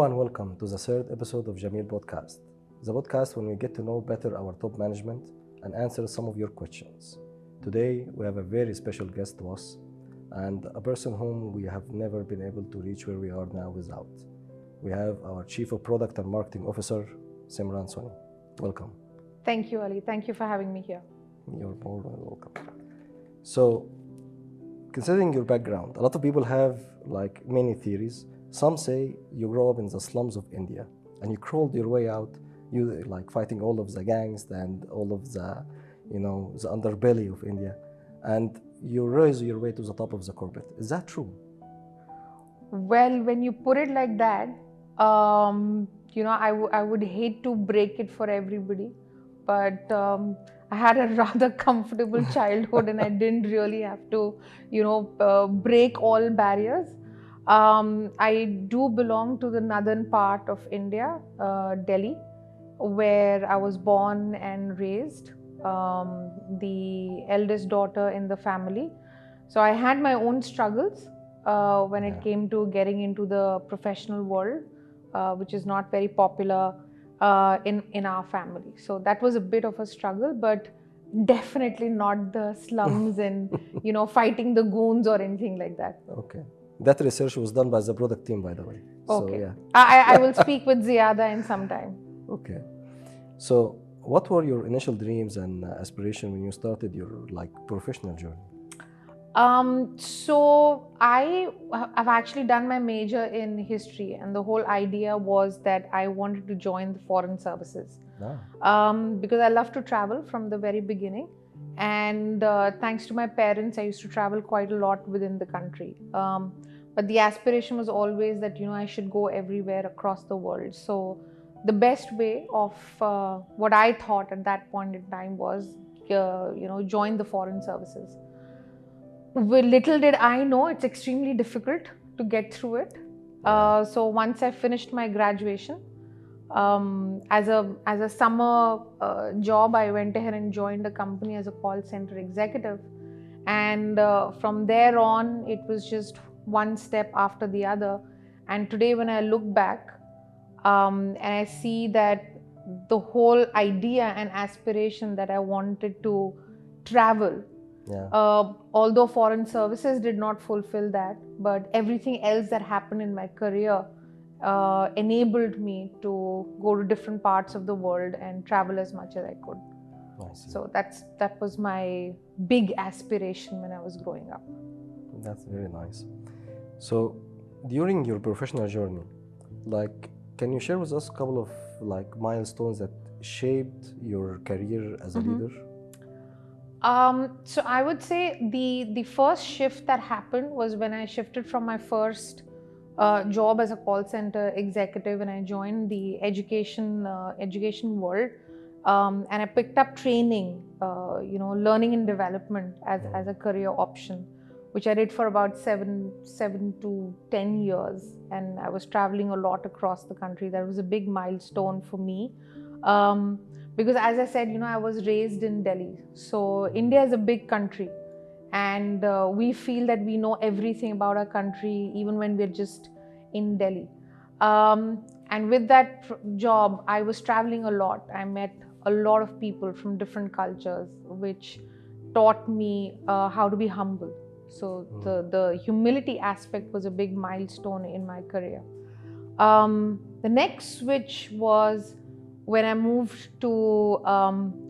Hello and welcome to the third episode of Jameel podcast. The podcast when we get to know better our top management and answer some of your questions. Today we have a very special guest to us and a person whom we have never been able to reach where we are now without. We have our Chief of Product and Marketing Officer, Simran Soni. Welcome. Thank you, Ali. Thank you for having me here. You're more than welcome. So, considering your background, a lot of people have like many theories. Some say you grew up in the slums of India and you crawled your way out, you like fighting all of the gangs and all of the, the underbelly of India, and you rose your way to the top of the corporate. Is that true? Well, when you put it like that, I would hate to break it for everybody, but I had a rather comfortable childhood and I didn't really have to, break all barriers. I do belong to the northern part of India, Delhi, where I was born and raised, the eldest daughter in the family. So I had my own struggles when it came to getting into the professional world, which is not very popular in our family. So that was a bit of a struggle, but definitely not the slums and fighting the goons or anything like that. Okay. That research was done by the product team, by the way. Okay. So, yeah. I will speak with Ziada in some time. Okay. So, what were your initial dreams and aspiration when you started your professional journey? So I've actually done my major in history, and the whole idea was that I wanted to join the foreign services. Because I love to travel from the very beginning, and thanks to my parents, I used to travel quite a lot within the country. But the aspiration was always that I should go everywhere across the world. So the best way of what I thought at that point in time was join the foreign services. Well, little did I know it's extremely difficult to get through it. So once I finished my graduation, as a summer job, I went ahead and joined a company as a call center executive, and from there on, it was just one step after the other. And today, when I look back, and I see that the whole idea and aspiration that I wanted to travel. Although foreign services did not fulfill that, but everything else that happened in my career enabled me to go to different parts of the world and travel as much as I could. So that was my big aspiration when I was growing up. That's very nice. So during your professional journey, can you share with us a couple of milestones that shaped your career as a leader? So I would say the first shift that happened was when I shifted from my first job as a call center executive, and I joined the education world, and I picked up training, learning and development as a career option, which I did for about 7 to 10 years, and I was traveling a lot across the country. That was a big milestone for me. Because as I said, I was raised in Delhi. So India is a big country, and we feel that we know everything about our country even when we're just in Delhi. And with that job, I was traveling a lot. I met a lot of people from different cultures, which taught me how to be humble. So the humility aspect was a big milestone in my career. The next switch was when I moved to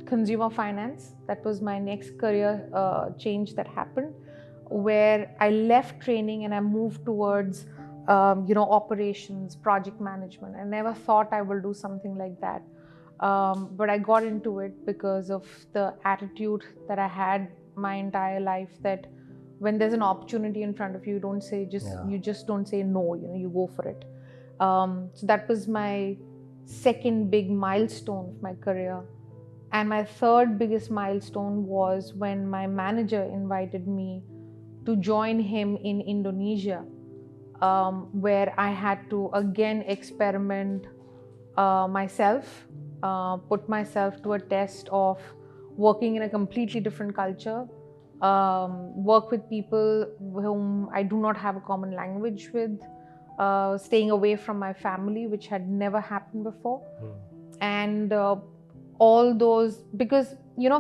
consumer finance. That was my next career change that happened, where I left training and I moved towards operations, project management. I never thought I will do something like that, but I got into it because of the attitude that I had my entire life, that when there's an opportunity in front of you, you just don't say no, you go for it. So that was my second big milestone of my career. And my third biggest milestone was when my manager invited me to join him in Indonesia, where I had to again experiment myself, put myself to a test of working in a completely different culture, work with people whom I do not have a common language with, staying away from my family, which had never happened before. Mm. And all those, because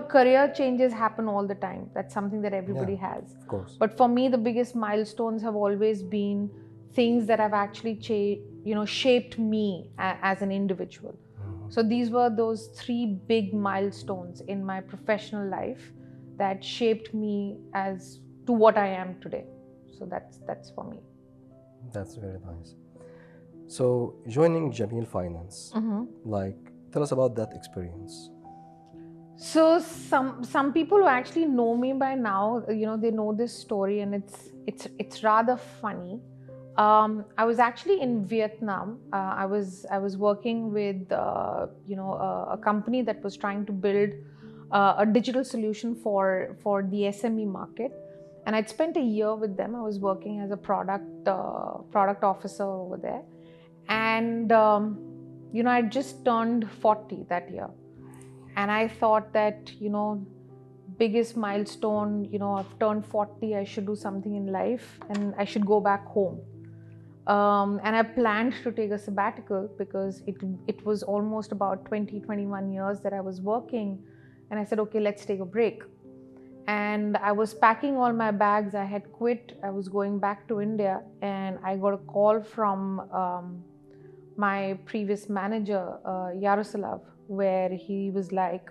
career changes happen all the time. That's something that everybody Yeah, has. of course. But for me, the biggest milestones have always been things that have actually shaped me as an individual. So these were those 3 big milestones in my professional life that shaped me as to what I am today. So that's for me. That's very nice. So joining Jameel Finance, like, tell us about that experience. So some people who actually know me by now, they know this story, and it's rather funny. I was actually in Vietnam. I was working with a company that was trying to build a digital solution for the SME market, and I'd spent a year with them. I was working as a product officer over there, and I just turned 40 that year. And I thought that, biggest milestone, I've turned 40, I should do something in life and I should go back home. And I planned to take a sabbatical because it was almost about 21 years that I was working. And I said, okay, let's take a break. And I was packing all my bags. I had quit. I was going back to India, and I got a call from my previous manager, Yaroslav, where he was like,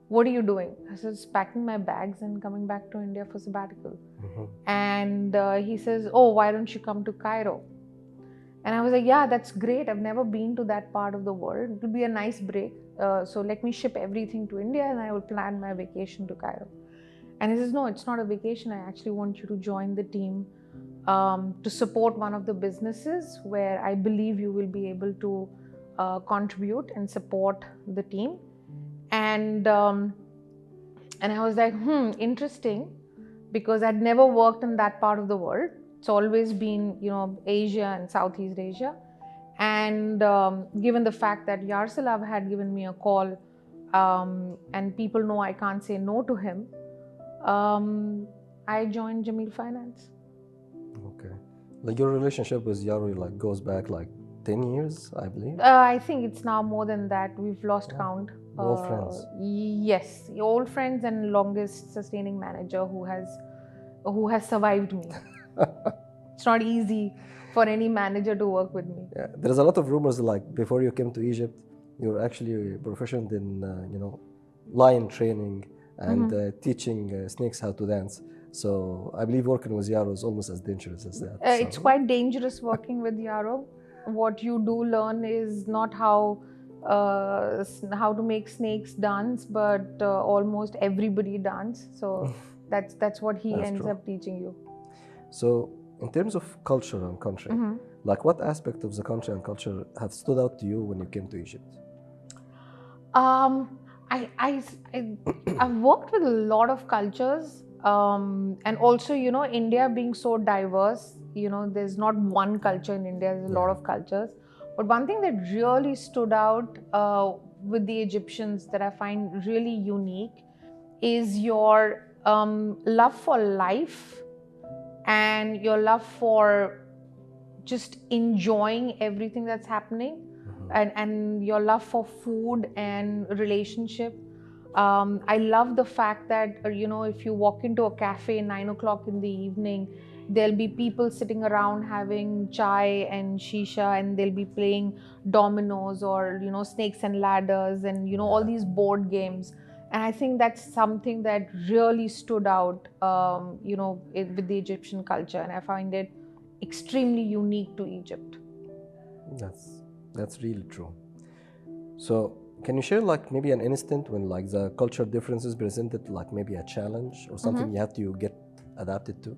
what are you doing? I said, packing my bags and coming back to India for sabbatical. And he says, oh, why don't you come to Cairo? And I was like, yeah, that's great. I've never been to that part of the world. It will be a nice break. So let me ship everything to India and I will plan my vacation to Cairo. And he says, no, it's not a vacation. I actually want you to join the team to support one of the businesses where I believe you will be able to contribute and support the team. And I was like, interesting, because I'd never worked in that part of the world. It's always been, Asia and Southeast Asia. And given the fact that Yaroslav had given me a call, and people know I can't say no to him, I joined Jameel Finance. Okay. Like, your relationship with Yaro goes back 10 years, I believe. I think it's now more than that. We've lost count. You're old friends. Yes, old friends and longest sustaining manager who has survived me. It's not easy for any manager to work with me. Yeah, there's a lot of rumors before you came to Egypt, you're actually proficient in lion training and teaching snakes how to dance. So I believe working with Yaro is almost as dangerous as that. It's quite dangerous working with Yaro. What you do learn is not how to make snakes dance, but almost everybody dance. So that's what he That's ends true. up teaching you. So in terms of culture and country, what aspect of the country and culture have stood out to you when you came to Egypt? I've worked with a lot of cultures, and also, India being so diverse, there's not one culture in India, there's a lot of cultures. But one thing that really stood out with the Egyptians that I find really unique is your love for life and your love for just enjoying everything that's happening, and your love for food and relationship. I love the fact that if you walk into a cafe 9 o'clock in the evening, there'll be people sitting around having chai and shisha, and they'll be playing dominoes or snakes and ladders and all these board games. And I think that's something that really stood out with the Egyptian culture, and I find it extremely unique to Egypt. That's really true. So can you share maybe an instant when the culture differences presented maybe a challenge or something you have to get adapted to?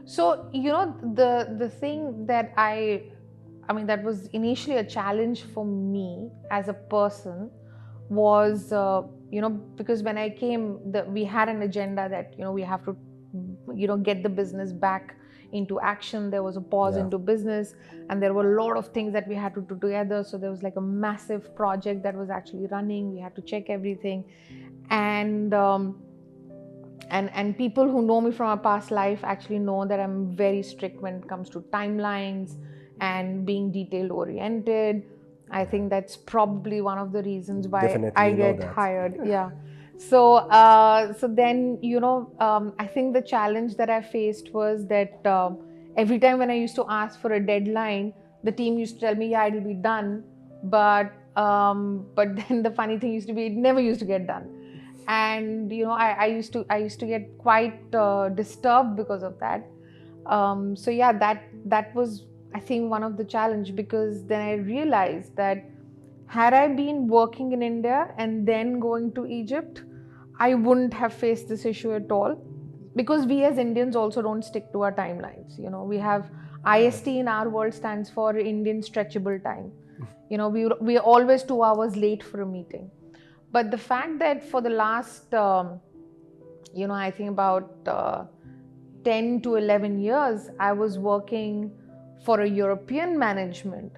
So the thing that that was initially a challenge for me as a person was because when I came, we had an agenda that we have to get the business back into action. There was a pause into business, and there were a lot of things that we had to do together. So there was a massive project that was actually running. We had to check everything, and And people who know me from a past life actually know that I'm very strict when it comes to timelines and being detail oriented. I think that's probably one of the reasons why Definitely, I you know get that. hired. Yeah. So, so then, I think the challenge that I faced was that every time when I used to ask for a deadline, the team used to tell me, yeah, it'll be done. But then the funny thing used to be, it never used to get done. And I used to get quite disturbed because of that. So yeah, that was, I think, one of the challenge, because then I realized that had I been working in India and then going to Egypt, I wouldn't have faced this issue at all, because we as Indians also don't stick to our timelines. We have IST in our world stands for Indian stretchable time. We are always 2 hours late for a meeting. But the fact that for the last, I think about 10 to 11 years, I was working for a European management.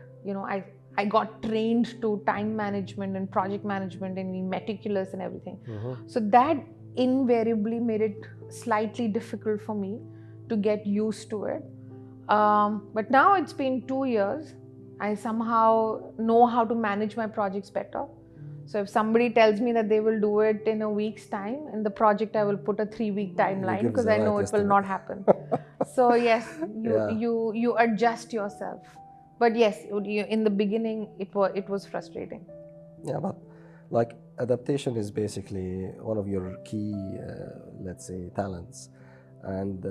I got trained to time management and project management and be meticulous and everything. So that invariably made it slightly difficult for me to get used to it. But now it's been 2 years. I somehow know how to manage my projects better. So if somebody tells me that they will do it in a week's time, in the project I will put a 3-week You timeline, give because the I right know it will estimate. not happen. So yes, you Yeah. you you adjust yourself. But yes, in the beginning it was frustrating. Yeah, but like adaptation is basically one of your key, let's say, talents, and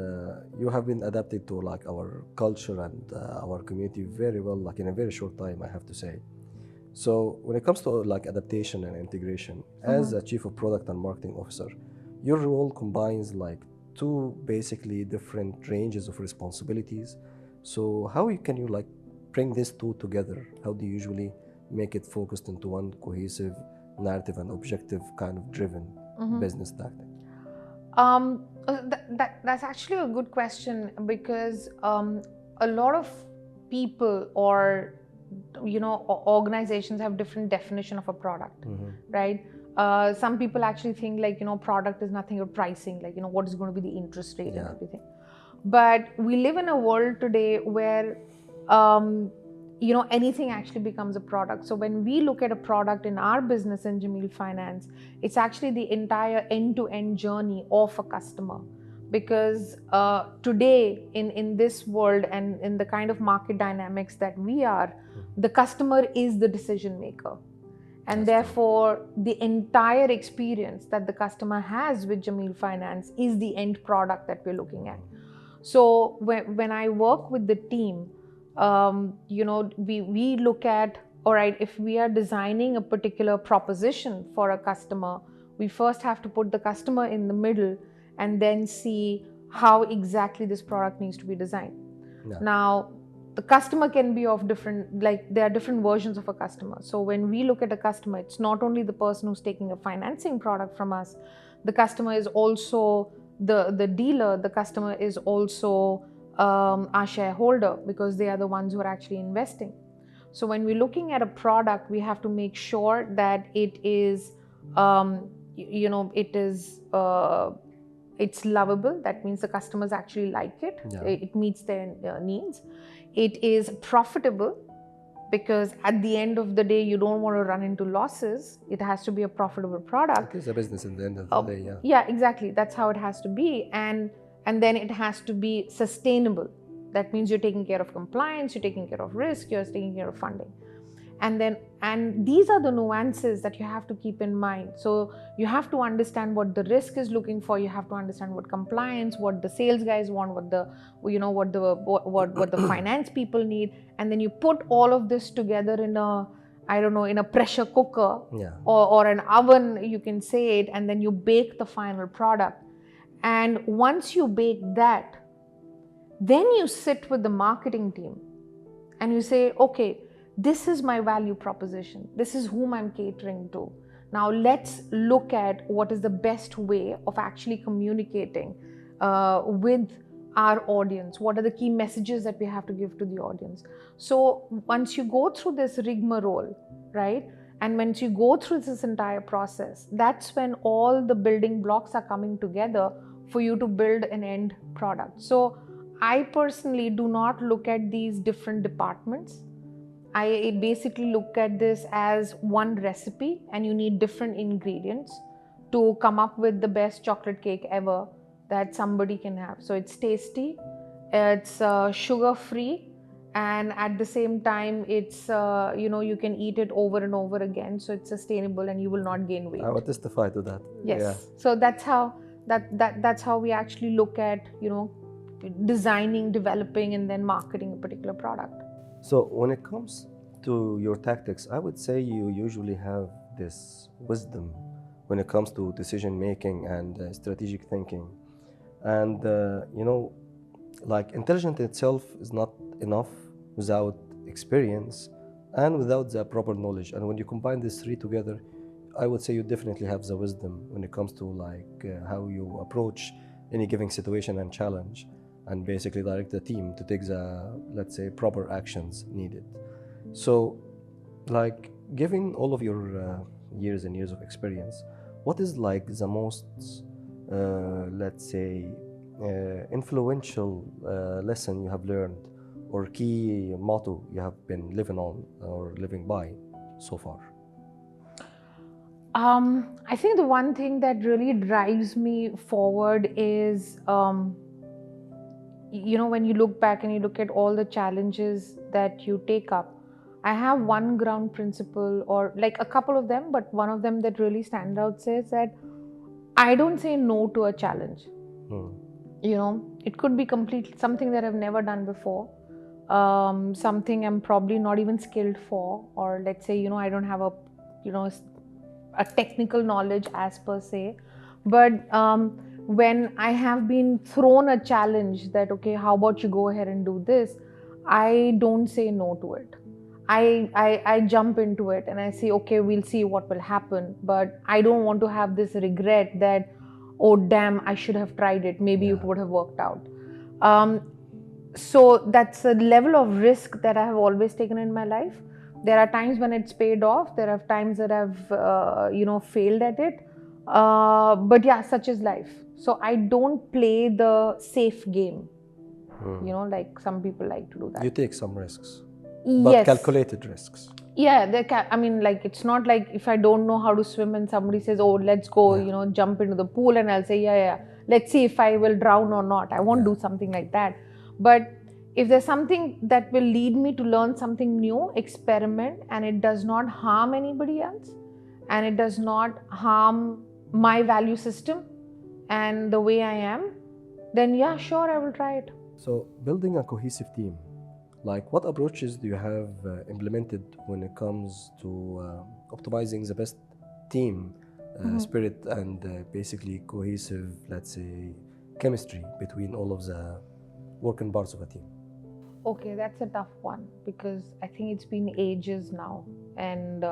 you have been adapted to like our culture and our community very well, like in a very short time, I have to say. So when it comes to like adaptation and integration, as a chief of product and marketing officer, your role combines like two basically different ranges of responsibilities. So can you like bring these two together? How do you usually make it focused into one cohesive narrative and objective kind of driven business tactic? That's actually a good question, because a lot of people, or organizations have different definition of a product, right? Some people actually think like product is nothing but pricing, like what is going to be the interest rate and Yeah. everything. But we live in a world today where anything actually becomes a product. So when we look at a product in our business in Jameel Finance, it's actually the entire end-to-end journey of a customer. Because today in this world and in the kind of market dynamics that we are, the customer is the decision maker. And That's true. therefore, the entire experience that the customer has with Jameel Finance is the end product that we're looking at. So when I work with the team, we look at, all right, if we are designing a particular proposition for a customer, we first have to put the customer in the middle and then see how exactly this product needs to be designed. Yeah. Now, the customer can be of different, like there are different versions of a customer. So when we look at a customer, it's not only the person who's taking a financing product from us, the customer is also the dealer, the customer is also our shareholder, because they are the ones who are actually investing. So when we're looking at a product, we have to make sure that it is, it's lovable. That means the customers actually like it. Yeah. It meets their needs. It is profitable, because at the end of the day, you don't want to run into losses. It has to be a profitable product. It is a business at the end of the day, yeah. Yeah, exactly. That's how it has to be. And then it has to be sustainable. That means you're taking care of compliance, you're taking care of risk, you're taking care of funding. And these are the nuances that you have to keep in mind. So you have to understand what the risk is looking for. You have to understand what compliance, what the sales guys want, what the finance people need, and then you put all of this together in a pressure cooker, Yeah. or an oven, you can say it, and then you bake the final product. And once you bake that, then you sit with the marketing team and you say, okay, this is my value proposition. This is whom I'm catering to. Now let's look at what is the best way of actually communicating with our audience. What are the key messages that we have to give to the audience? So once you go through this rigmarole, right, And once you go through this entire process, that's when all the building blocks are coming together for you to build an end product. So I personally do not look at these different departments. I basically look at this as one recipe, and you need different ingredients to come up with the best chocolate cake ever that somebody can have. So it's tasty, it's sugar free, and at the same time it's you can eat it over and over again, so it's sustainable and you will not gain weight. I would testify to that. Yes. Yeah. So that's how that's how we actually look at designing, developing, and then marketing a particular product. So when it comes to your tactics, I would say you usually have this wisdom when it comes to decision making and strategic thinking. And like intelligence itself is not enough without experience and without the proper knowledge. And when you combine these three together, I would say you definitely have the wisdom when it comes to how you approach any given situation and challenge, and basically direct the team to take the, let's say, proper actions needed. So, like, given all of your years and years of experience, what is like the most, let's say, influential lesson you have learned, or key motto you have been living on or living by so far? I think the one thing that really drives me forward is, when you look back and you look at all the challenges that you take up, I have one ground principle, or like a couple of them, but one of them that really stands out says that I don't say no to a challenge. It could be completely something that I've never done before, something I'm probably not even skilled for, or let's say, I don't have a technical knowledge as per se. But when I have been thrown a challenge that, okay, how about you go ahead and do this, I don't say no to it. I jump into it and I say, okay, we'll see what will happen. But I don't want to have this regret that, oh damn, I should have tried it, maybe it would have worked out. So that's a level of risk that I have always taken in my life. There are times when it's paid off, there are times that I've failed at it, but yeah, such is life. So I don't play the safe game, like some people like to do that. You take some risks, yes, but calculated risks. Yeah, it's not like if I don't know how to swim and somebody says, oh, let's go, jump into the pool, and I'll say, yeah, let's see if I will drown or not. I won't do something like that. But if there's something that will lead me to learn something new, experiment, and it does not harm anybody else, and it does not harm my value system and the way I am, then yeah, sure, I will try it. So building a cohesive team, like what approaches do you have implemented when it comes to optimizing the best team spirit and basically cohesive, let's say, chemistry between all of the working parts of a team? Okay, that's a tough one because I think it's been ages now. And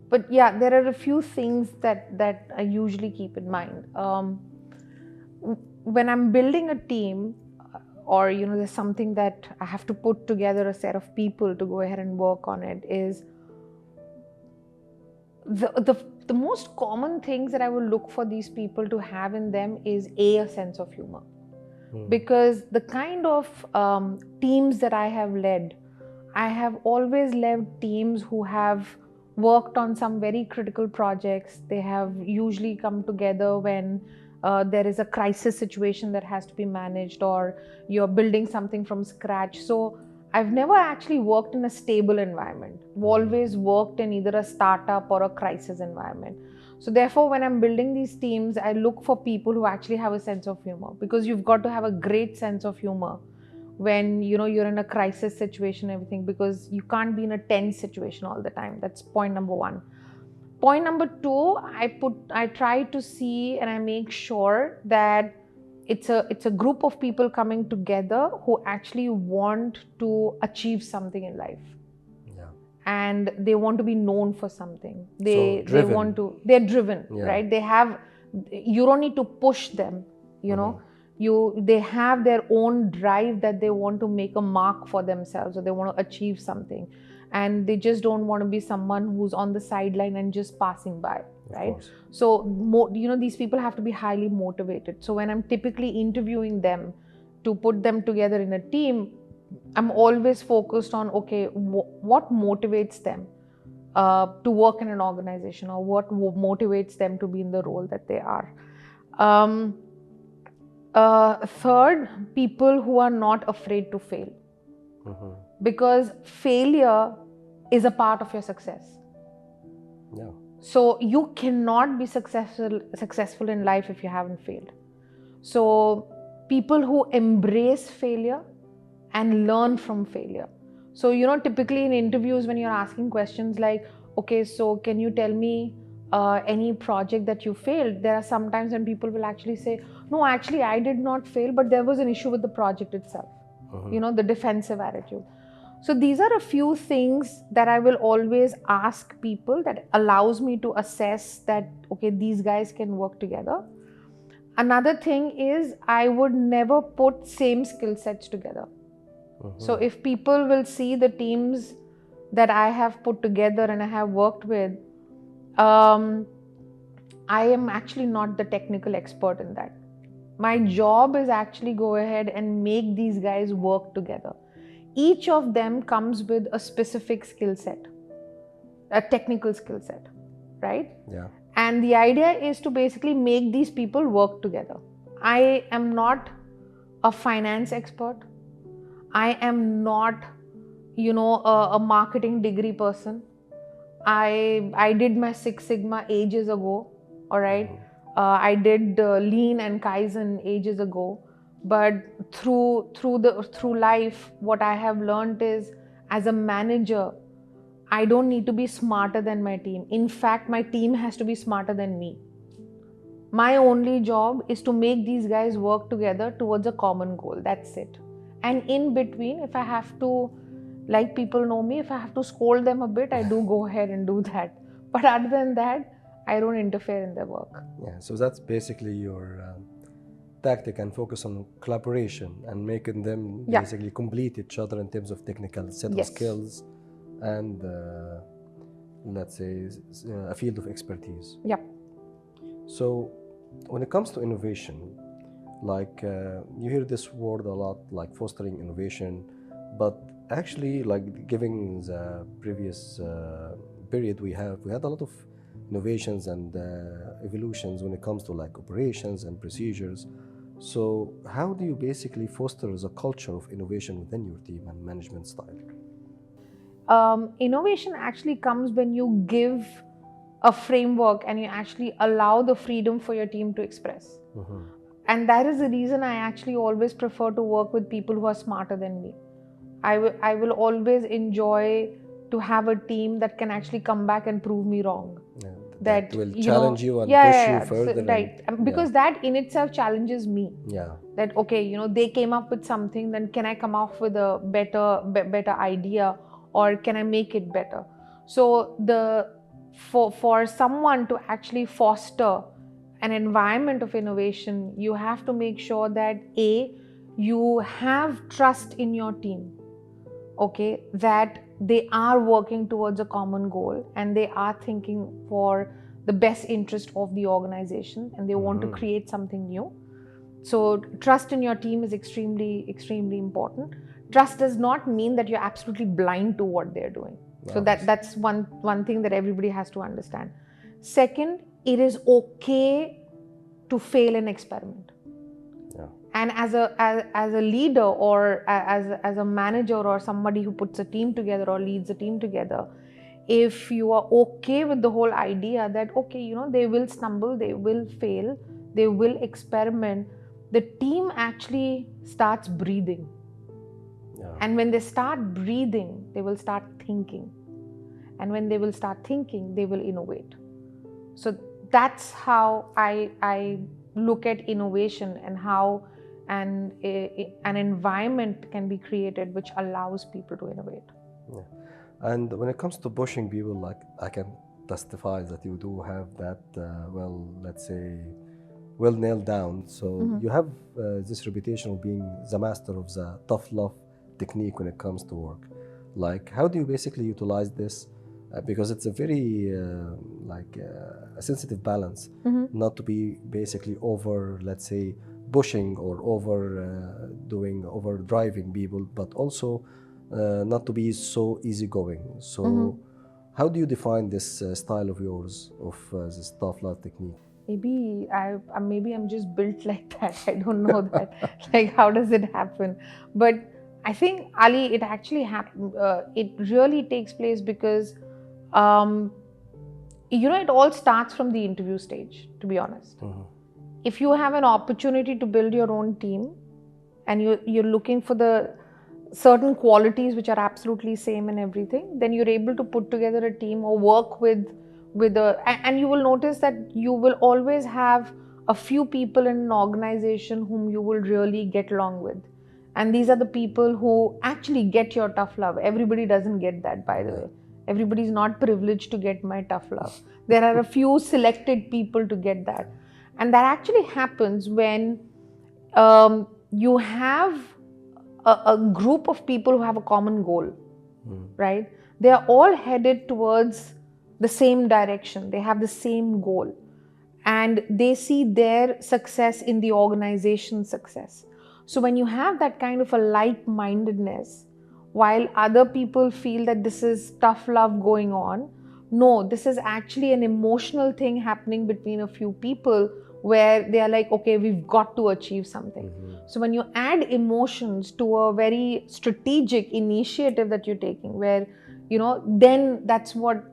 but yeah, there are a few things that I usually keep in mind. When I'm building a team, or there's something that I have to put together a set of people to go ahead and work on it, is the most common things that I will look for these people to have in them is a sense of humor. Because the kind of teams that I have led, I have always led teams who have worked on some very critical projects. They have usually come together when there is a crisis situation that has to be managed, or you're building something from scratch. So I've never actually worked in a stable environment. I've always worked in either a startup or a crisis environment. So therefore, when I'm building these teams, I look for people who actually have a sense of humor, because you've got to have a great sense of humor when you're in a crisis situation and everything, because you can't be in a tense situation all the time. That's point number one. Point number two, I try to see and I make sure that it's a group of people coming together who actually want to achieve something in life. And they want to be known for something. They're driven, right? You don't need to push them, they have their own drive that they want to make a mark for themselves, or they want to achieve something. and they just don't want to be someone who's on the sideline and just passing by, right? course. So, these people have to be highly motivated. So when I'm typically interviewing them to put them together in a team, I'm always focused on, okay, what motivates them to work in an organization, or what motivates them to be in the role that they are. Um, Third, people who are not afraid to fail, because failure is a part of your success. Yeah. So you cannot be successful in life if you haven't failed. So people who embrace failure and learn from failure. So typically in interviews, when you're asking questions like, okay, so can you tell me any project that you failed, there are sometimes when people will actually say, no, actually I did not fail, but there was an issue with the project itself. The defensive attitude. So these are a few things that I will always ask people, that allows me to assess that, okay, these guys can work together. Another thing is, I would never put same skill sets together. So if people will see the teams that I have put together and I have worked with, I am actually not the technical expert in that. My job is actually go ahead and make these guys work together. Each of them comes with a specific skill set, a technical skill set, right? Yeah. And the idea is to basically make these people work together. I am not a finance expert. I am not, a marketing degree person. I did my Six Sigma ages ago, all right? I did Lean and Kaizen ages ago. But through life, what I have learned is, as a manager, I don't need to be smarter than my team. In fact, my team has to be smarter than me. My only job is to make these guys work together towards a common goal. That's it. And in between, if I have to, like people know me, if I have to scold them a bit, I do go ahead and do that. But other than that, I don't interfere in their work. Yeah. So that's basically your tactic, and focus on collaboration and making them basically complete each other in terms of technical set of skills and let's say a field of expertise. Yep. So when it comes to innovation, like you hear this word a lot, like fostering innovation, but actually, like given the previous period we had a lot of innovations and evolutions when it comes to like operations and procedures. So how do you basically foster the culture of innovation within your team and management style? Innovation actually comes when you give a framework and you actually allow the freedom for your team to express. And that is the reason I actually always prefer to work with people who are smarter than me. I will always enjoy to have a team that can actually come back and prove me wrong. Yeah, that will challenge you and push you further. Right. Because that in itself challenges me. Yeah. That, okay, they came up with something, then can I come up with a better idea, or can I make it better? So for someone to actually foster an environment of innovation, you have to make sure that you have trust in your team, okay, that they are working towards a common goal and they are thinking for the best interest of the organization and they want to create something new. So trust in your team is extremely, extremely important. Trust does not mean that you're absolutely blind to what they're doing. So that's one thing that everybody has to understand. Second, it is okay to fail and experiment. Yeah. And as a leader, or as a manager, or somebody who puts a team together or leads a team together, if you are okay with the whole idea that, okay, they will stumble, they will fail, they will experiment, the team actually starts breathing. Yeah. And when they start breathing, they will start thinking. And when they will start thinking, they will innovate. So that's how I look at innovation, and how an environment can be created which allows people to innovate. Yeah. And when it comes to pushing people, like I can testify that you do have that, let's say, well nailed down. So you have this reputation of being the master of the tough love technique when it comes to work. Like, how do you basically utilize this? Because it's a very a sensitive balance, not to be basically over, let's say, pushing or over over driving people, but also not to be so easygoing. So, how do you define this style of yours of this tough love technique? Maybe I'm just built like that. I don't know that. Like, how does it happen? But I think, Ali, it actually happen. It really takes place because, um, it all starts from the interview stage. To be honest, if you have an opportunity to build your own team, and you're looking for the certain qualities which are absolutely same in everything, then you're able to put together a team or work with and you will notice that you will always have a few people in an organization whom you will really get along with, and these are the people who actually get your tough love. Everybody doesn't get that, by the way. Everybody's not privileged to get my tough love. There are a few selected people to get that, and that actually happens when you have a group of people who have a common goal, right? They are all headed towards the same direction. They have the same goal, and they see their success in the organization's success. So when you have that kind of a like-mindedness, while other people feel that this is tough love going on, no, this is actually an emotional thing happening between a few people where they are like, okay, we've got to achieve something. So when you add emotions to a very strategic initiative that you're taking, where then that's what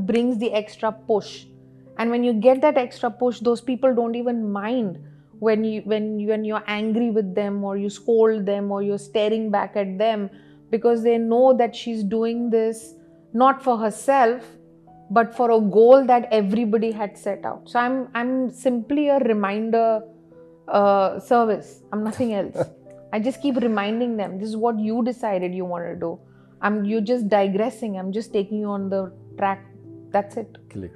brings the extra push. And when you get that extra push, those people don't even mind when you're angry with them, or you scold them, or you're staring back at them, because they know that she's doing this not for herself, but for a goal that everybody had set out. So I'm simply a reminder service. I'm nothing else. I just keep reminding them, this is what you decided you want to do. You're just digressing. I'm just taking you on the track. That's it. Clear.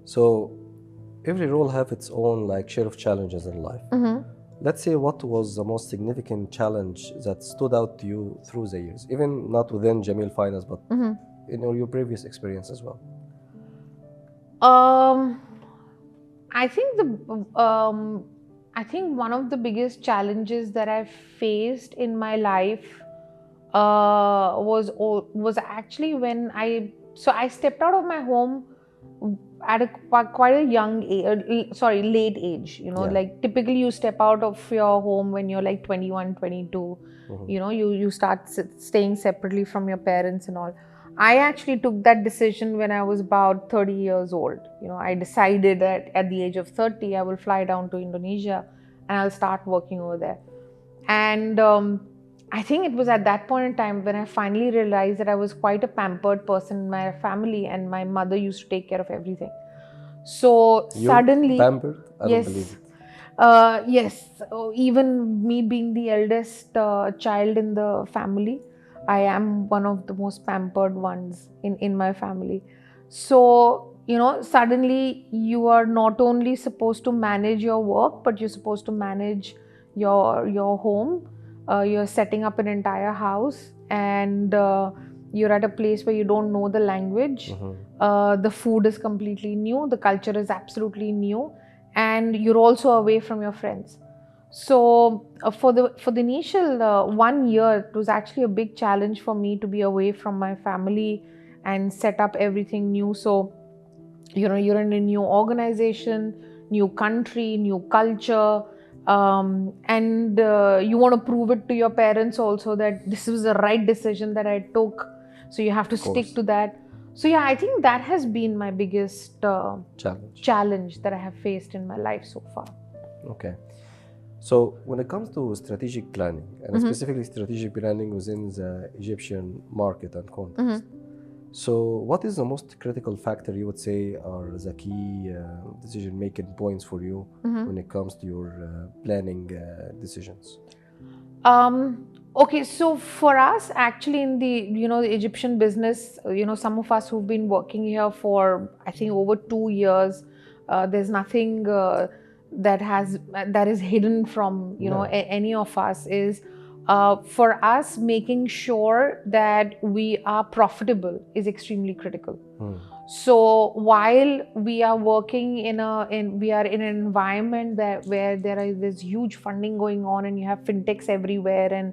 So every role have its own share of challenges in life. Let's say, what was the most significant challenge that stood out to you through the years, even not within Jameel Finance, but in your previous experience as well? I think one of the biggest challenges that I've faced in my life was actually when I stepped out of my home at quite a young age, late age. Like typically you step out of your home when you're like 21, 22. You start staying separately from your parents and all. I actually took that decision when I was about 30 years old. I decided that at the age of 30, I will fly down to Indonesia and I'll start working over there. And I think it was at that point in time when I finally realized that I was quite a pampered person in my family, and my mother used to take care of everything. So suddenly, pampered? I yes, don't believe it. Yes. So even me being the eldest child in the family, I am one of the most pampered ones in my family. So, suddenly you are not only supposed to manage your work, but you're supposed to manage your home. You're setting up an entire house, and you're at a place where you don't know the language. The food is completely new. The culture is absolutely new, and you're also away from your friends. So for the initial 1 year, it was actually a big challenge for me to be away from my family and set up everything new. So you're in a new organization, new country, new culture, and you want to prove it to your parents also that this was the right decision that I took. So you have to stick to that. So yeah, I think that has been my biggest challenge that I have faced in my life so far. Okay. So when it comes to strategic planning, and specifically strategic planning within the Egyptian market and context, so what is the most critical factor you would say are the key decision-making points for you when it comes to your planning decisions? Okay, so for us, actually, in the Egyptian business, some of us who've been working here for I think over 2 years, there's nothing that is hidden from any of us. Is for us, making sure that we are profitable is extremely critical. So while we are working we are in an environment where there is this huge funding going on, and you have fintechs everywhere, and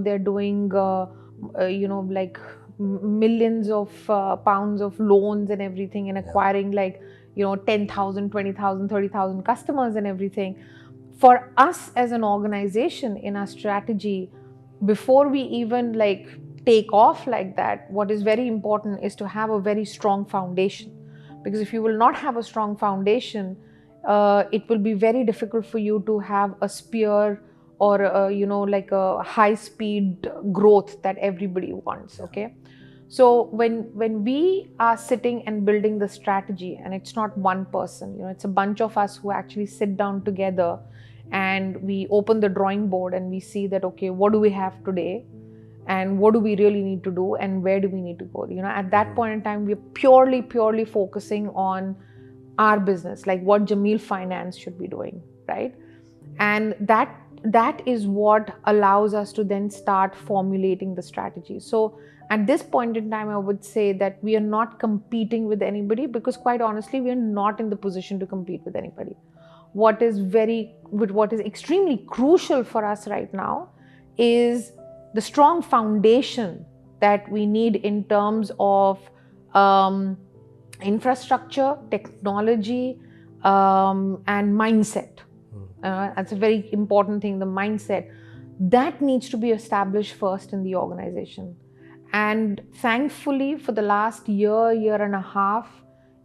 they're doing like millions of pounds of loans and everything, and acquiring like 10,000, 20,000, 30,000 customers and everything. For us as an organization, in our strategy, before we even like take off like that, what is very important is to have a very strong foundation. Because if you will not have a strong foundation, it will be very difficult for you to have a spear or like a high speed growth that everybody wants. Okay, so when we are sitting and building the strategy, and it's not one person, it's a bunch of us who actually sit down together, and we open the drawing board and we see that, okay, what do we have today, and what do we really need to do, and where do we need to go. At that point in time, we're purely focusing on our business, like what Jameel Finance should be doing, right? And that is what allows us to then start formulating the strategy. So at this point in time, I would say that we are not competing with anybody, because quite honestly, we are not in the position to compete with anybody. What is extremely crucial for us right now is the strong foundation that we need in terms of infrastructure, technology, and mindset. That's a very important thing, the mindset. That needs to be established first in the organization. And thankfully, for the last year and a half,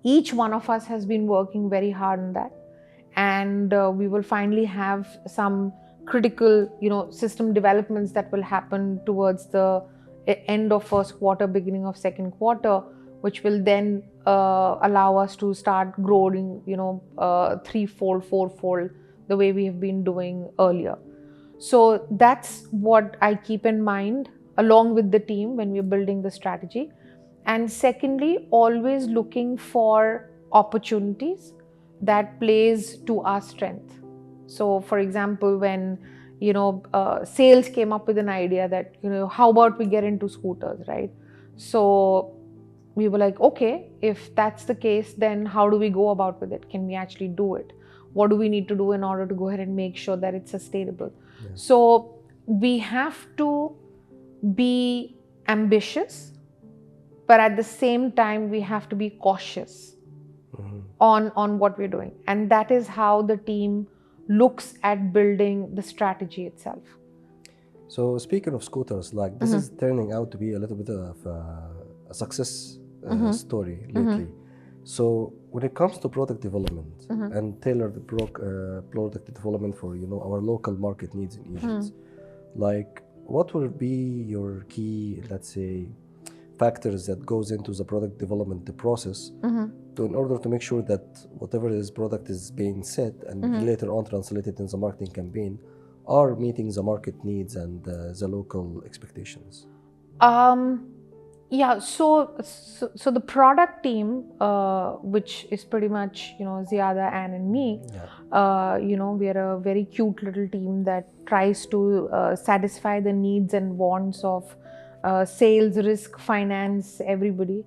each one of us has been working very hard on that. And we will finally have some critical, system developments that will happen towards the end of first quarter, beginning of second quarter, which will then allow us to start growing, threefold, fourfold, the way we have been doing earlier. So that's what I keep in mind along with the team when we're building the strategy. And secondly, always looking for opportunities that plays to our strength. So for example, when sales came up with an idea that how about we get into scooters, right? So we were like, okay, if that's the case, then how do we go about with it? Can we actually do it? What do we need to do in order to go ahead and make sure that it's sustainable? So we have to be ambitious, but at the same time we have to be cautious on what we're doing. And that is how the team looks at building the strategy itself. So speaking of scooters, like this is turning out to be a little bit of a success story lately. So when it comes to product development and tailored product development for our local market needs in Egypt, like what would be your key, let's say, factors that goes into the product development process in order to make sure that whatever this product is being said and later on translated in the marketing campaign are meeting the market needs and the local expectations? Yeah, so the product team, which is pretty much Ziada, Anne, and me, we are a very cute little team that tries to satisfy the needs and wants of sales, risk, finance, everybody.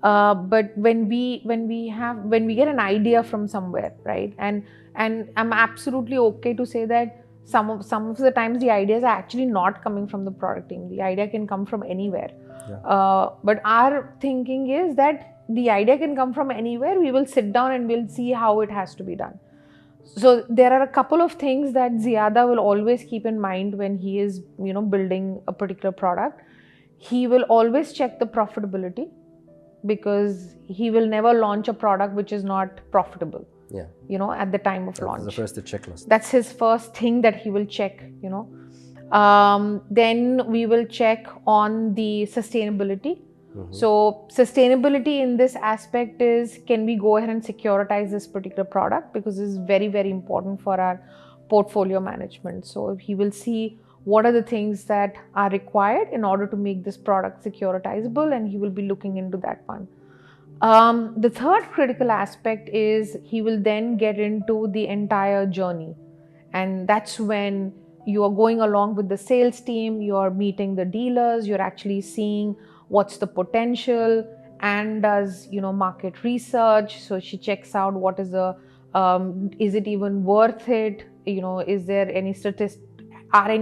But when we get an idea from somewhere, right, and I'm absolutely okay to say that some of the times the ideas are actually not coming from the product team. The idea can come from anywhere. But our thinking is that the idea can come from anywhere. We will sit down and we'll see how it has to be done. So there are a couple of things that Ziada will always keep in mind when he is building a particular product. He will always check the profitability, because he will never launch a product which is not profitable. At the time of launch. That's the first checklist. That's his first thing that he will check. Then we will check on the sustainability. So sustainability in this aspect is, can we go ahead and securitize this particular product, because this is very, very important for our portfolio management. So he will see what are the things that are required in order to make this product securitizable, and he will be looking into that one. The third critical aspect is he will then get into the entire journey, and that's when you are going along with the sales team, you're meeting the dealers, you're actually seeing what's the potential, and does market research. So she checks out what is the is it even worth it, is there any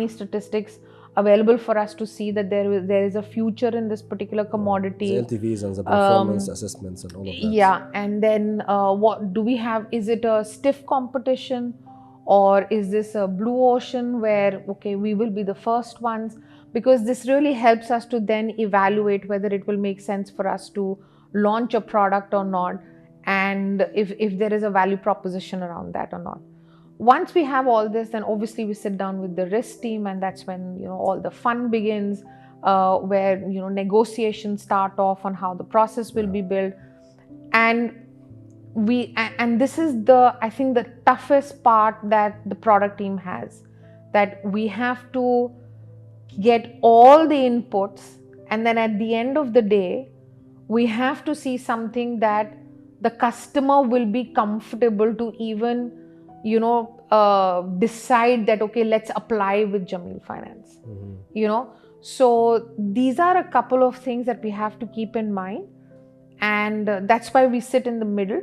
statistics available for us to see that there is a future in this particular commodity. The LTVs and the performance assessments and all of that. Yeah, and then what do we have? Is it a stiff competition, or is this a blue ocean where, okay, we will be the first ones? Because this really helps us to then evaluate whether it will make sense for us to launch a product or not, and if there is a value proposition around that or not. Once we have all this, then obviously we sit down with the risk team, and that's when all the fun begins, where negotiations start off on how the process will be built. And this is I think the toughest part that the product team has, that we have to get all the inputs, and then at the end of the day we have to see something that the customer will be comfortable to even decide that, okay, let's apply with Jameel Finance. So these are a couple of things that we have to keep in mind, and that's why we sit in the middle.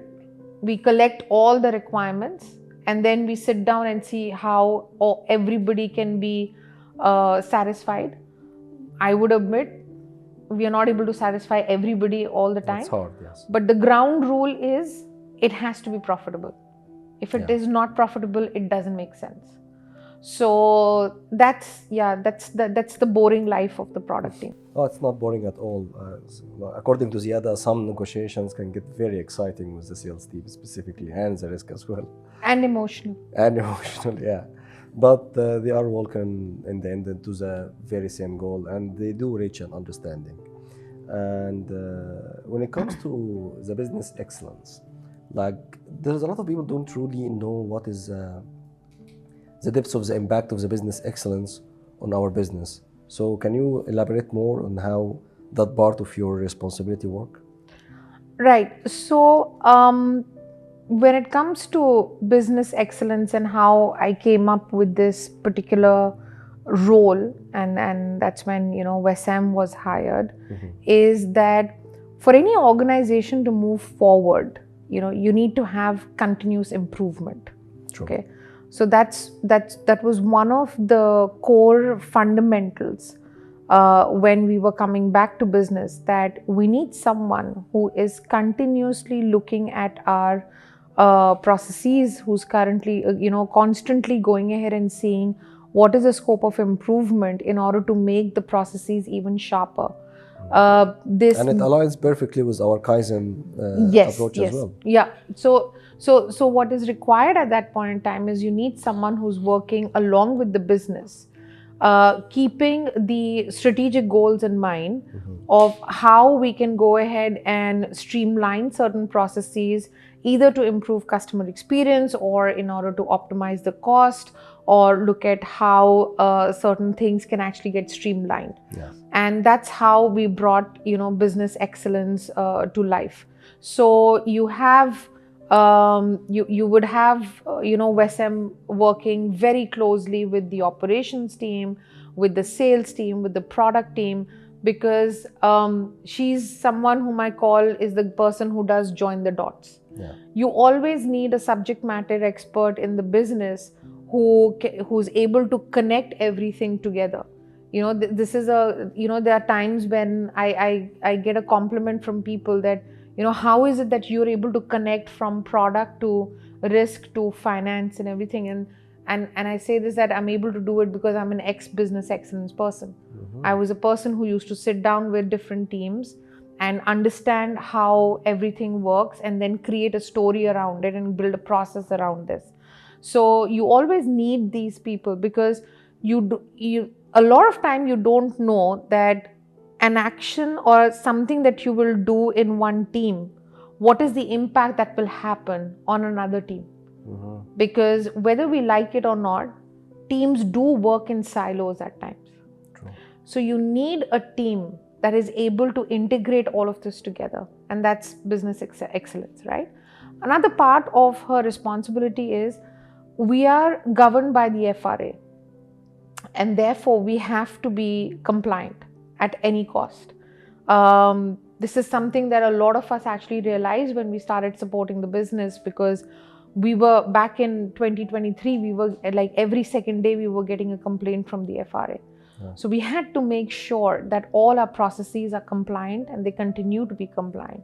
We collect all the requirements, and then we sit down and see how everybody can be satisfied. I would admit we are not able to satisfy everybody all the time. It's hard, yes. But the ground rule is it has to be profitable. If it is not profitable, it doesn't make sense. So that's the boring life of the product team. Oh, it's not boring at all. According to Ziada, some negotiations can get very exciting with the sales team specifically, and the risk as well. And emotional. And emotional, yeah. But they are working in the end into the very same goal, and they do reach an understanding. And when it comes to the business excellence, like there's a lot of people don't truly know what is the depths of the impact of the business excellence on our business. So can you elaborate more on how that part of your responsibility work? Right. So when it comes to business excellence and how I came up with this particular role, and that's when Wessam was hired, is that for any organization to move forward, you need to have continuous improvement. True. Okay. So that was one of the core fundamentals when we were coming back to business, that we need someone who is continuously looking at our processes, who's currently constantly going ahead and seeing what is the scope of improvement in order to make the processes even sharper. And it aligns perfectly with our Kaizen approach as well. Yeah. So what is required at that point in time is you need someone who's working along with the business, keeping the strategic goals in mind of how we can go ahead and streamline certain processes, either to improve customer experience or in order to optimize the cost, or look at how certain things can actually get streamlined. Yeah. And that's how we brought business excellence to life. So you have you would have Wessam working very closely with the operations team, with the sales team, with the product team, because she's someone whom I call is the person who does join the dots. Yeah. You always need a subject matter expert in the business who's able to connect everything together. This is there are times when I get a compliment from people that how is it that you're able to connect from product to risk to finance and everything, and I say this, that I'm able to do it because I'm an ex-business excellence person. I was a person who used to sit down with different teams and understand how everything works, and then create a story around it and build a process around this. So you always need these people, because a lot of time you don't know that an action or something that you will do in one team, what is the impact that will happen on another team. Because whether we like it or not, teams do work in silos at times. True. So you need a team that is able to integrate all of this together, and that's business excellence, right? Another part of her responsibility is we are governed by the FRA. and therefore we have to be compliant at any cost. This is something that a lot of us actually realized when we started supporting the business, because we were back in 2023, we were like every second day we were getting a complaint from the FRA. So we had to make sure that all our processes are compliant and they continue to be compliant.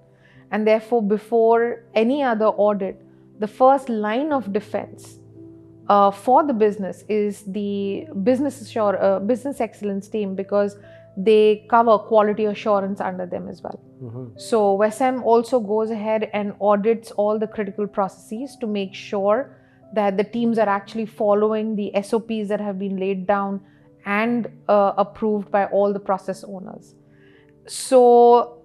And therefore, before any other audit, the first line of defense for the business is the business excellence team, because they cover quality assurance under them as well. So WESM also goes ahead and audits all the critical processes to make sure that the teams are actually following the SOPs that have been laid down and approved by all the process owners. So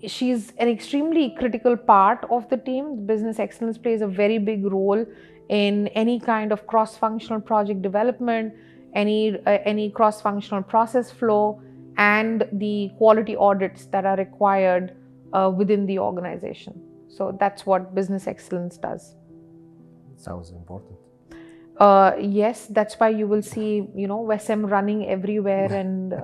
she's an extremely critical part of the team. Business excellence plays a very big role in any kind of cross-functional project development, any cross-functional process flow, and the quality audits that are required within the organization. So that's what business excellence does. Sounds important. Yes, that's why you will see, WESM running everywhere, and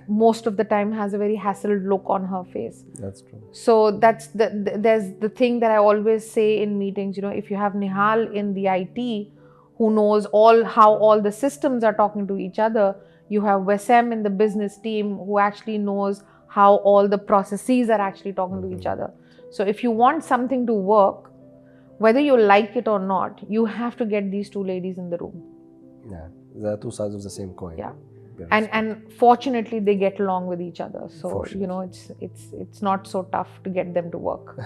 most of the time has a very hassled look on her face. That's true. So that's there's the thing that I always say in meetings, if you have Nihal in the IT who knows how all the systems are talking to each other, you have WESM in the business team who actually knows how all the processes are actually talking to each other. So if you want something to work, whether you like it or not, you have to get these two ladies in the room. Yeah, they're two sides of the same coin. Yeah, and fortunately they get along with each other. So sure. it's not so tough to get them to work.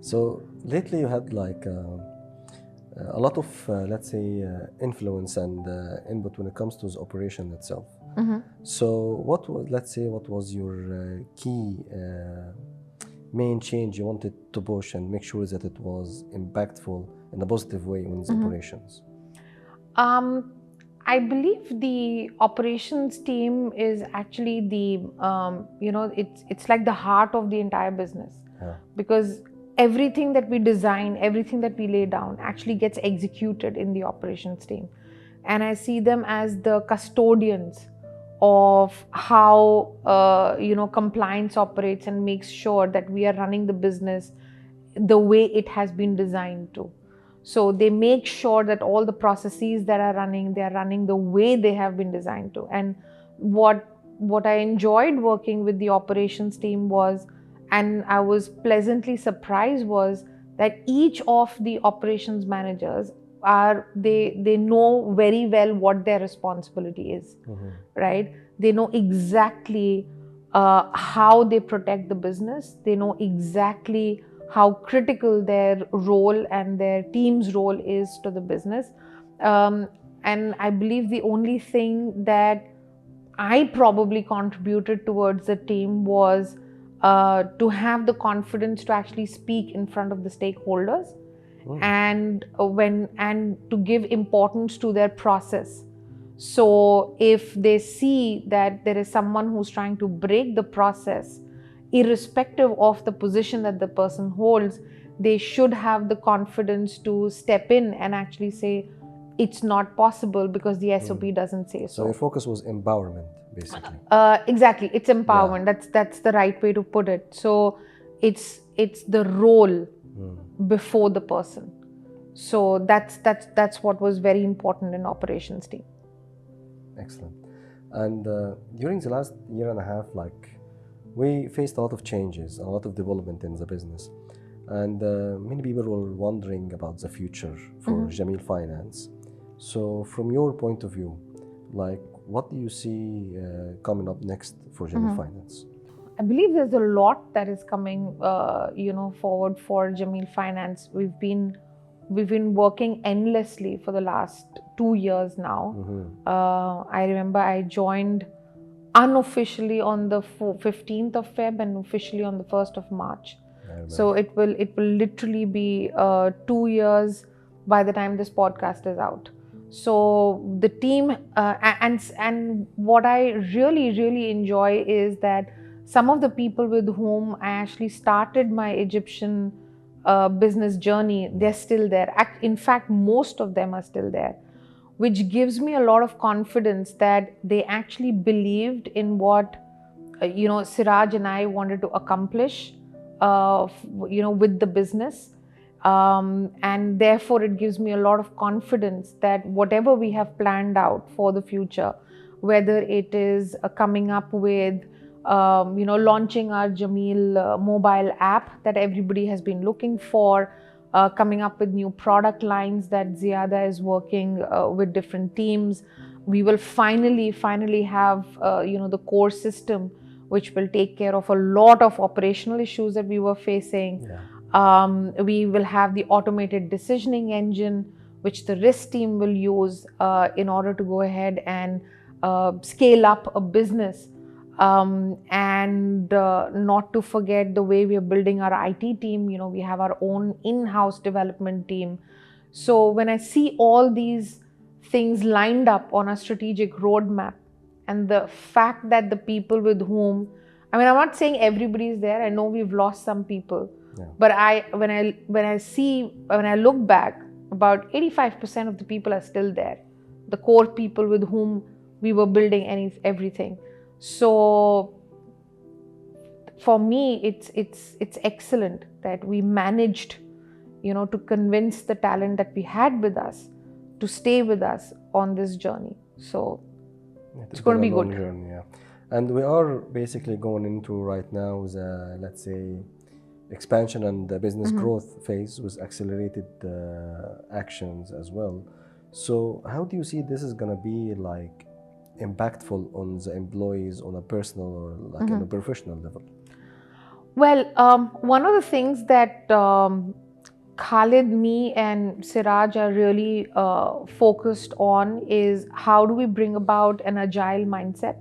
So lately you had like a lot of let's say influence and input when it comes to the operation itself. So what was your key main change you wanted to push and make sure that it was impactful in a positive way in the operations? I believe the operations team is actually it's like the heart of the entire business. Because everything that we design, everything that we lay down actually gets executed in the operations team. And I see them as the custodians of how compliance operates and makes sure that we are running the business the way it has been designed to. So they make sure that all the processes that are running, they are running the way they have been designed to. And what I enjoyed working with the operations team was, and I was pleasantly surprised, was that each of the operations managers they know very well what their responsibility is, right? They know exactly how they protect the business. They know exactly how critical their role and their team's role is to the business. And I believe the only thing that I probably contributed towards the team was to have the confidence to actually speak in front of the stakeholders, and to give importance to their process. So if they see that there is someone who's trying to break the process, irrespective of the position that the person holds, they should have the confidence to step in and actually say, it's not possible because the SOP doesn't say so. So your focus was empowerment, basically. Exactly, it's empowerment. That's the right way to put it. So it's the role before the person. So that's what was very important in operations team. Excellent. And during the last year and a half, we faced a lot of changes, a lot of development in the business, and many people were wondering about the future for Jameel Finance. So from your point of view, what do you see coming up next for Jameel Finance? I believe there's a lot that is coming forward for Jameel Finance. We've been working endlessly for the last 2 years now. I remember I joined unofficially on the 15th of Feb and officially on the 1st of March. So it will literally be 2 years by the time this podcast is out. So the team and what I really enjoy is that some of the people with whom I actually started my Egyptian business journey, they're still there. In fact, most of them are still there. which gives me a lot of confidence that they actually believed in what Siraj and I wanted to accomplish, with the business. And therefore, it gives me a lot of confidence that whatever we have planned out for the future, whether it is coming up with, launching our Jameel mobile app that everybody has been looking for, coming up with new product lines that Ziada is working with different teams. We will finally have, the core system which will take care of a lot of operational issues that we were facing. We will have the automated decisioning engine, which the risk team will use in order to go ahead and scale up a business. And not to forget the way we are building our IT team. We have our own in-house development team. So when I see all these things lined up on a strategic roadmap, and the fact that the people with whom, I'm not saying everybody is there. I know we've lost some people, but when I look back, about 85% of the people are still there. The core people with whom we were building everything. So for me, it's excellent that we managed, to convince the talent that we had with us to stay with us on this journey. So it's going to be good. Journey, yeah. And we are basically going into right now the, let's say, expansion and the business growth phase with accelerated actions as well. So how do you see this is going to be like impactful on the employees on a personal or like on a professional level? Well, one of the things that Khalid, me and Siraj are really focused on is how do we bring about an agile mindset,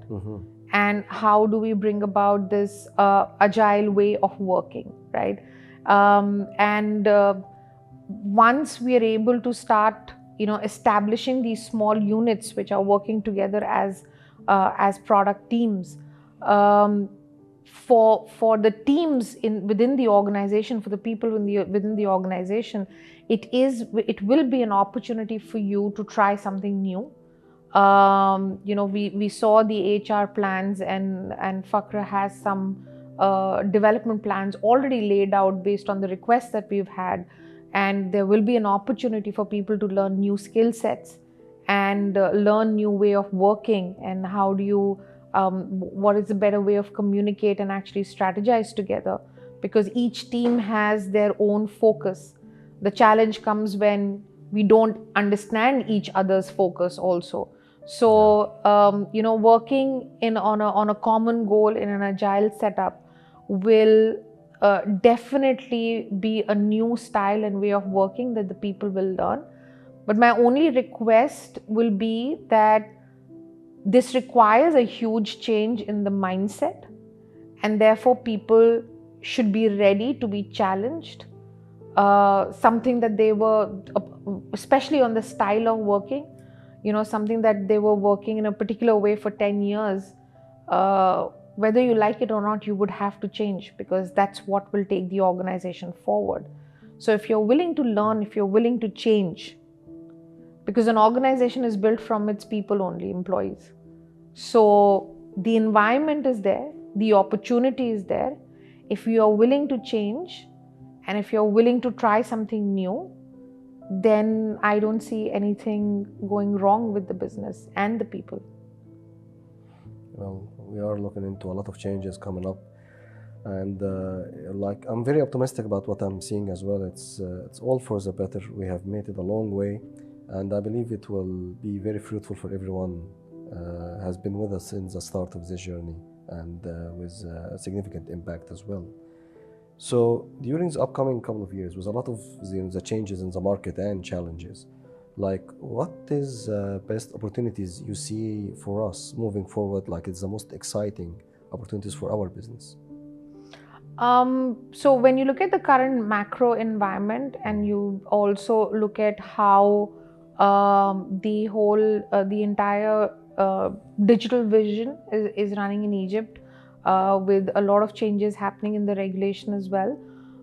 and how do we bring about this agile way of working, right? And once we are able to start, establishing these small units which are working together as product teams, for the teams within the organization, for the people within the organization, it will be an opportunity for you to try something new. We saw the HR plans, and Fakra has some development plans already laid out based on the requests that we've had, and there will be an opportunity for people to learn new skill sets and learn new way of working, and how do you what is the better way of communicate and actually strategize together, because each team has their own focus. The challenge comes when we don't understand each other's focus also. So working on a common goal in an agile setup will definitely be a new style and way of working that the people will learn. But my only request will be that this requires a huge change in the mindset, and therefore people should be ready to be challenged. Something that they were, especially on the style of working, something that they were working in a particular way for 10 years, whether you like it or not, you would have to change, because that's what will take the organization forward. So if you're willing to learn, if you're willing to change, because an organization is built from its people only, employees. So the environment is there, the opportunity is there. If you are willing to change, and if you're willing to try something new, then I don't see anything going wrong with the business and the people. Well, we are looking into a lot of changes coming up, and I'm very optimistic about what I'm seeing as well. It's all for the better. We have made it a long way, and I believe it will be very fruitful for everyone has been with us since the start of this journey, and with a significant impact as well. So during the upcoming couple of years, with a lot of the changes in the market and challenges, like what is best opportunities you see for us moving forward? Like it's the most exciting opportunities for our business. So when you look at the current macro environment, and you also look at how the entire digital vision is running in Egypt, with a lot of changes happening in the regulation as well.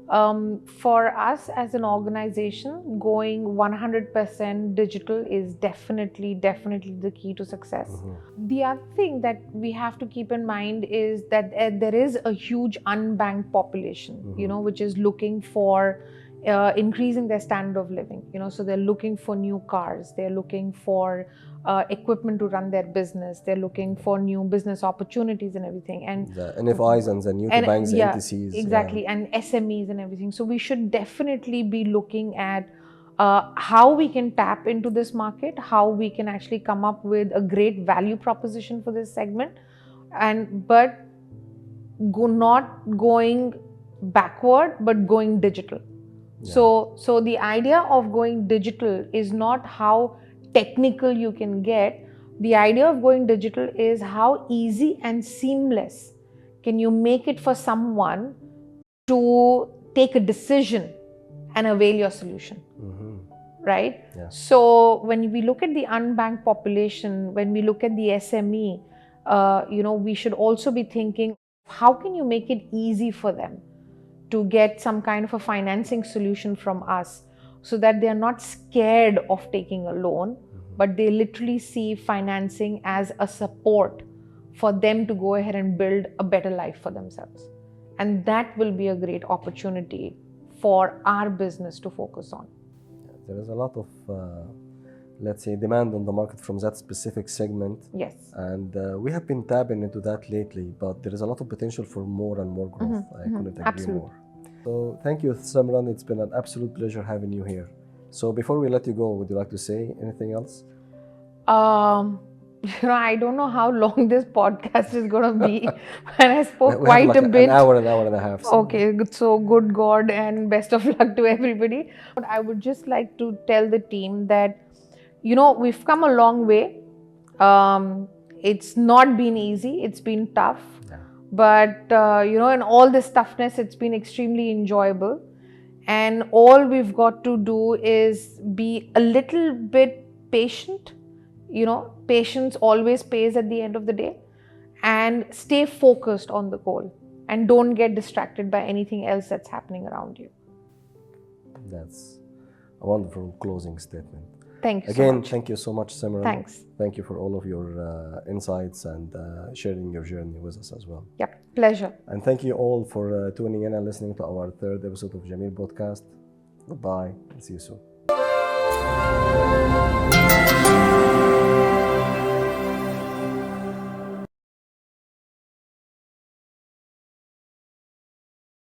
For us as an organization, going 100% digital is definitely the key to success. The other thing that we have to keep in mind is that there is a huge unbanked population, which is looking for increasing their standard of living. So they're looking for new cars, they're looking for equipment to run their business, they're looking for new business opportunities and everything. And the NFIs and the new to banks, the yeah, NTCs. exactly, and SMEs and everything. So we should definitely be looking at how we can tap into this market, how we can actually come up with a great value proposition for this segment, but not going backward, but going digital. Yeah. So the idea of going digital is not how technical you can get. The idea of going digital is how easy and seamless can you make it for someone to take a decision and avail your solution. Right? Yeah. So when we look at the unbanked population, when we look at the SME, we should also be thinking, how can you make it easy for them to get some kind of a financing solution from us, so that they are not scared of taking a loan, but they literally see financing as a support for them to go ahead and build a better life for themselves. And that will be a great opportunity for our business to focus on. There is a lot of, let's say, demand on the market from that specific segment. Yes. And we have been tapping into that lately, but there is a lot of potential for more and more growth. I couldn't agree more. So thank you, Samran. It's been an absolute pleasure having you here. So before we let you go, would you like to say anything else? I don't know how long this podcast is going to be. And I spoke quite a bit. An hour and a half. So. Okay, so good God and best of luck to everybody. But I would just like to tell the team that, we've come a long way. It's not been easy. It's been tough. Yeah. But, in all this toughness, it's been extremely enjoyable. And all we've got to do is be a little bit patient. Patience always pays at the end of the day, and stay focused on the goal and don't get distracted by anything else that's happening around you. That's a wonderful closing statement. Thank you again so much. Thank you so much, Samran. Thanks. Thank you for all of your insights and sharing your journey with us as well. Yep, pleasure. And thank you all for tuning in and listening to our third episode of Jameel podcast. Goodbye and see you soon.